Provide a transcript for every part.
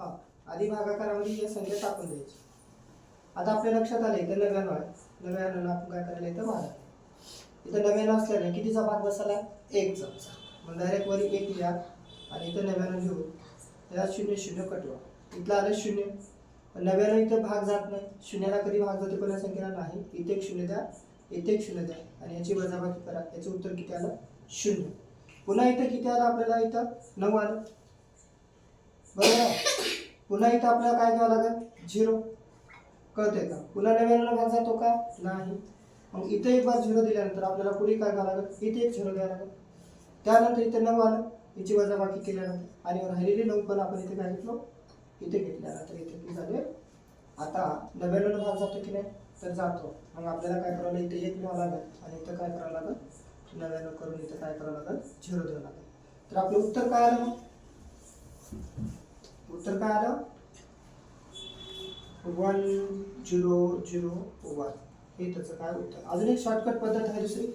हा आधी भागाकारामध्ये या संख्या टाकून द्यायची. आता आपल्या लक्षात आलं इथं 99 आहे. 99 आपण काय करायला इथं भागा. इथं 99 असल्याने कितीचा भाग बसला 1 चा. मग डायरेक्ट वर 1 लिहा आणि इथं 99 लिहू. त्याला 0 0 कटवा. इथलं आलं 0. 99 इथं भाग जात नाही. शून्याला कधी भाग जातो पण संख्येला नाही. इथे एक 0 द्या, इथे एक 0 द्या आणि याची वजाबाकी करा. याचं उत्तर किती आलं 0. पुन्हा इथं किती आलं आपल्याला इथं 9 आलं. बरोबर. पुन्हा इथं आपल्याला काय घ्यावं लागेल 0. कळतंय का? पुन्हा 99 भाग जातो का नाही. मग इथे एक बार 0 दिल्यानंतर आपल्याला पुढे काय घ्यावं लागेल इथे एक 0 द्यावं लागेल. त्यानंतर इथे 9 आलं. याची वजाबाकी केल्यानंतर आणि राहिलेली 9 पण आपण इथे काय घेतलो इथे घेतल्यानंतर इथे किती झाले. आता 99 भाग जातो की नाही तर जातो. मग आपल्याला काय करावं लागेल इथे 1 लिहावं लागेल आणि इथं काय करावं लागेल 99 करून इथं काय करावं लागेल 0 द्यावं लागेल. तर आपलं उत्तर काय आलं. मग उत्तर काय आलं 1001. हे त्याचं काय उत्तर. अजून एक शॉर्टकट पद्धत आहे दुसरी.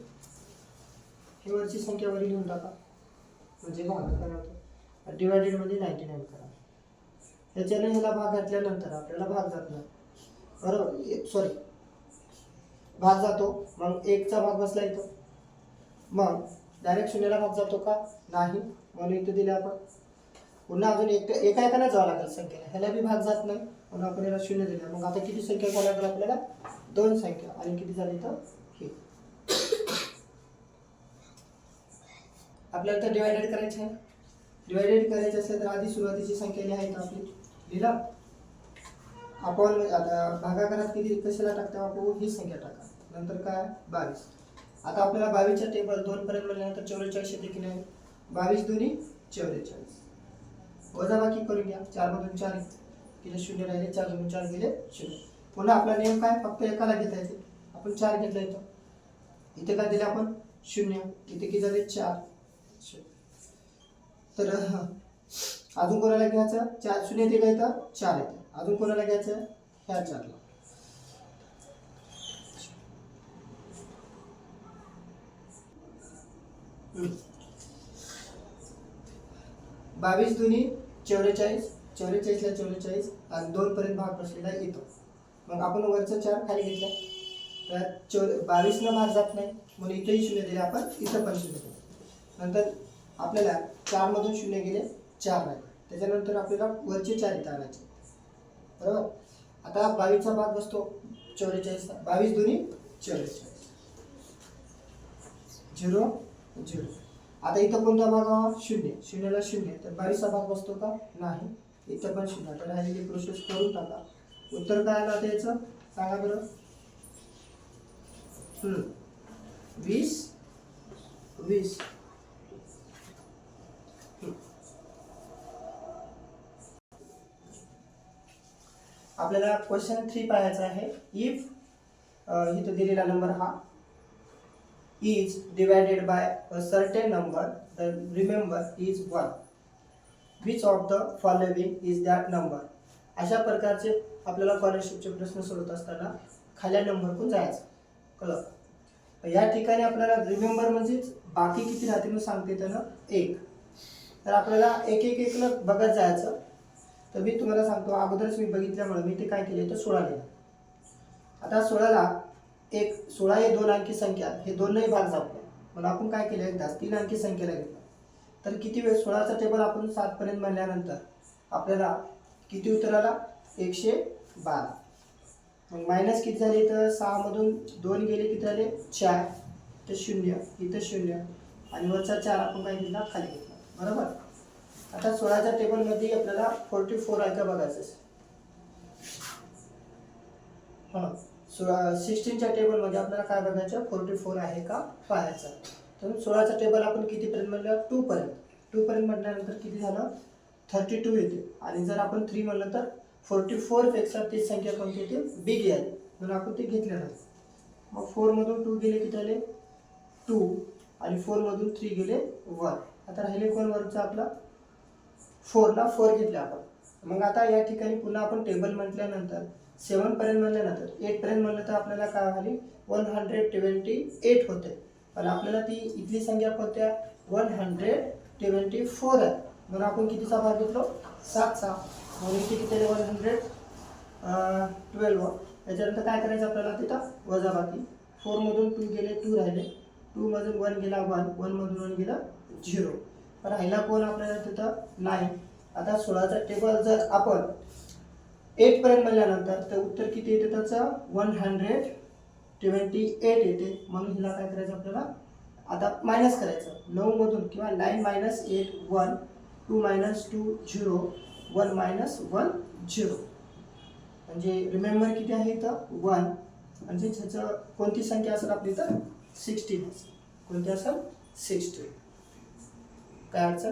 हे वरची संख्या वरी लिहून टाका म्हणजे भागाकार होतो. डिवायडेड मध्ये 99 करा. याच्याने ह्याला भाग घातल्यानंतर आपल्याला भाग जात नाही. बरोबर. सॉरी भाग जातो. मग 1 चा भाग बसला इथं. मग डायरेक्ट 0 ला भाग जातो का नाही. म्हणून इथे दिले आपण. पुन्हा अजून एका एकाने जावं लागेल संख्येला. ह्याला बी भाग जात नाही म्हणून आपण याला 0 दिला. मग आता किती संख्या घ्यावी लागेल आपल्याला 2 संख्या आणि किती झाली तर हे आपल्याला तर डिवायडेड करायचे आहे. डिवायडेड करायचे असेल तर आधी सुरुवातीची संख्या लिहायची आपली लिहिला. आपण आता भागाकारात किती कशाला टाकतो आपण ही संख्या टाका. नंतर काय 22. आता आपल्याला 22 च्या टेबल 2 पर्यंत म्हणल्यानंतर 44 येते की नाही. 22 दुनी 44. वजाबाकी करून घ्या. 4 मधून 4 गेले 0 राहिले. 4 मधून 4 गेले 0. पुन्हा आपला नियम काय फक्त एकाला घेता येते. आपण 4 घेतला इथं. इथे काय दिले आपण 0. इथे किती झाले 4. तर अजून कोणाला घ्यायचं 4 0 येते का इथं 4 येते. अजून कोणाला घ्यायचं ह्या 4 ला. बावीस दुनी 44. 44 ला 44 आणि 2 पर्यंत भाग बसलेला येतो. मग आपण वरचं 4 खाली घेतला तर 22 न भाग जात नाही म्हणून इथेही 0 दिले आपण. इथं पण 0 दिले. नंतर आपल्याला 4 मधून 0 गेले 4 राहिले. त्याच्यानंतर आपल्याला वरचे 4 इथं आणायचे. बरोबर. आता 22 चा भाग बसतो 44 ला. 22 दुनी 44. 0 0. आता इथं कोणता भाग हवा 0. 0 ला 0 तर 22 चा भाग बसतो का नाही. इथं पण 0. तर राहिलेली प्रोसेस करून टाका. उत्तर काय आलं आता याचं सांगा बरं. 20 20. आपल्याला क्वेश्चन 3 पाहायचा आहे. इफ इथं दिलेला नंबर हा is divided by a certain number, the remainder is 1. Which of the following is that number? अशा प्रकारचे आपल्याला स्कॉलरशिपचे प्रश्न सोडवत असताना खाल्या नंबरकडून जायचं. कळलं. या ठिकाणी आपल्याला रिमेंबर म्हणजे बाकी किती राहते मी सांगते त्यानं 1. तर आपल्याला एक बघत जायचं. तर मी तुम्हाला सांगतो अगोदरच मी बघितल्यामुळे मी ते काय केले तर 16 लिहिलं. आता 16 ला 16 हे 2 अंकी संख्या हे दोनही भाग जात नाही म्हणून आपण काय केलं एकदा 3 अंकी संख्येला घेतलं. तर किती वेळ 16चा टेबल आपण 7 पर्यंत म्हणल्यानंतर आपल्याला किती उत्तर आला 112. मग मायनस किती झाले तर 6 मधून 2 गेले किती झाले 4. तर 0 इथं 0 आणि वरचा 4 आपण काय घेतला खाली घेतला. बरोबर. आता 16च्या टेबलमध्ये आपल्याला 44 आहे का बघायचं. 16च्या टेबलमध्ये आपल्याला काय बघायचं 44 आहे का पाहायचं. तर 16चा टेबल आपण किती पर्यंत म्हणलं 2 पर्यंत. 2 पर्यंत म्हटल्यानंतर किती झालं 32 येते. आणि जर आपण 3 म्हणलं तर 44 पेक्षा ती संख्या कोणती येते बिग आहे म्हणून आपण ते घेतलेलं आहे. मग 4 मधून 2 गेले किती झाले 2 आणि 4 मधून 3 गेले 1. आता राहिले कोण वरचा आपला 4 ला 4 घेतले आपण. मग आता या ठिकाणी पुन्हा आपण टेबल म्हटल्यानंतर 7 पर्यंत म्हणल्यानंतर 8 पर्यंत म्हणलं तर आपल्याला काय झाली 128 होते. पण आपल्याला ती इथली संख्या कोणत्या 124 आहे म्हणून आपण कितीचा भाग घेतलो 7चा. म्हणून किती केले 112. याच्यानंतर काय करायचं आपल्याला तिथं वजाबाकी. 4 मधून 2 गेले 2 राहिले, 2 मधून 1 गेला 1, 1 मधून 1 गेला 0. राहिला कोण आपल्याला तिथं 9. आता 16चा टेबल जर आपण 8 पर्यंत म्हणल्यानंतर तर उत्तर किती येते त्याचं 128 येते. म्हणून हिला काय करायचं आपल्याला आता मायनस करायचं. 9 मधून किंवा 9 - 8 1, 2 - 2 0, 1 - 1 0. म्हणजे रिमेंबर किती आहे इथं 1. म्हणजे ह्याचं कोणती संख्या असेल आपली तर 16. कोणती असेल 16. काय अडचण